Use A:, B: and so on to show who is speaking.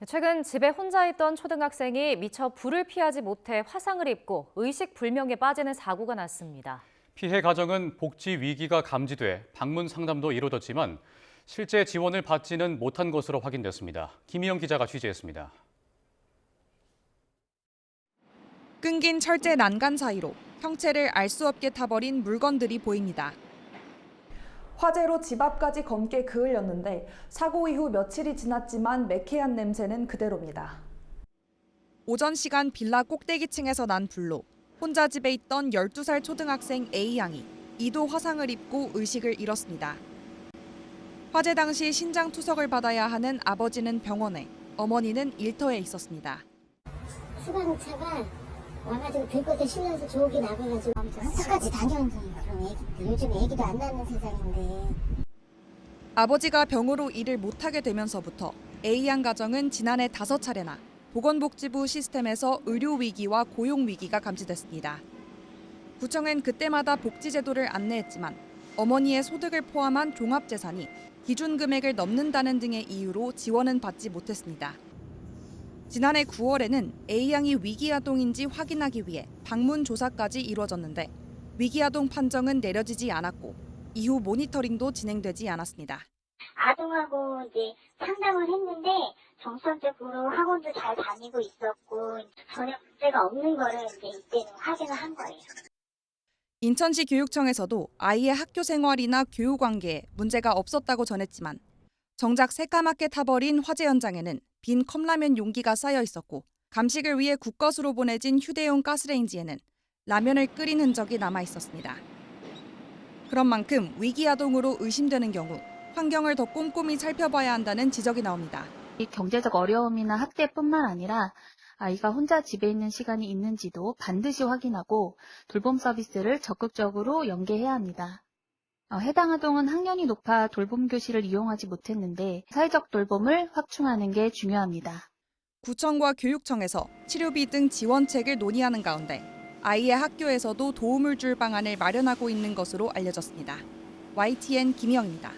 A: 최근 집에 혼자 있던 초등학생이 미처 불을 피하지 못해 화상을 입고 의식불명에 빠지는 사고가 났습니다.
B: 피해 가정은 복지 위기가 감지돼 방문 상담도 이루어졌지만 실제 지원을 받지는 못한 것으로 확인됐습니다. 김희영 기자가 취재했습니다.
C: 끊긴 철제 난간 사이로 형체를 알 수 없게 타버린 물건들이 보입니다.
D: 화재로 집 앞까지 검게 그을렸는데 사고 이후 며칠이 지났지만 매캐한 냄새는 그대로입니다.
C: 오전 시간 빌라 꼭대기층에서 난 불로 혼자 집에 있던 12살 초등학생 A양이 2도 화상을 입고 의식을 잃었습니다. 화재 당시 신장 투석을 받아야 하는 아버지는 병원에, 어머니는 일터에 있었습니다.
E: 수방차가 와가지고 들것에 실려서 저기 나가가지고 학교까지 다녀온 그런 애기들. 요즘 애기도 안 낳는 세상인데.
C: 아버지가 병으로 일을 못하게 되면서부터 A양 가정은 지난해 5차례나 보건복지부 시스템에서 의료 위기와 고용 위기가 감지됐습니다. 구청은 그때마다 복지제도를 안내했지만 어머니의 소득을 포함한 종합재산이 기준 금액을 넘는다는 등의 이유로 지원은 받지 못했습니다. 지난해 9월에는 A양이 위기아동인지 확인하기 위해 방문 조사까지 이루어졌는데 위기아동 판정은 내려지지 않았고 이후 모니터링도 진행되지 않았습니다.
E: 아동하고 이제 상담을 했는데 정상적으로 학원도 잘 다니고 있었고 전혀 문제가 없는 거를 이제 이때는 확인을 한 거예요.
C: 인천시 교육청에서도 아이의 학교 생활이나 교육 관계에 문제가 없었다고 전했지만 정작 새까맣게 타버린 화재 현장에는 빈 컵라면 용기가 쌓여 있었고 감식을 위해 국것으로 보내진 휴대용 가스레인지에는 라면을 끓인 흔적이 남아 있었습니다. 그런 만큼 위기아동으로 의심되는 경우 환경을 더 꼼꼼히 살펴봐야 한다는 지적이 나옵니다.
F: 이 경제적 어려움이나 학대뿐만 아니라 아이가 혼자 집에 있는 시간이 있는지도 반드시 확인하고 돌봄 서비스를 적극적으로 연계해야 합니다. 해당 아동은 학년이 높아 돌봄 교실을 이용하지 못했는데 사회적 돌봄을 확충하는 게 중요합니다.
C: 구청과 교육청에서 치료비 등 지원책을 논의하는 가운데 아이의 학교에서도 도움을 줄 방안을 마련하고 있는 것으로 알려졌습니다. YTN 김희영입니다.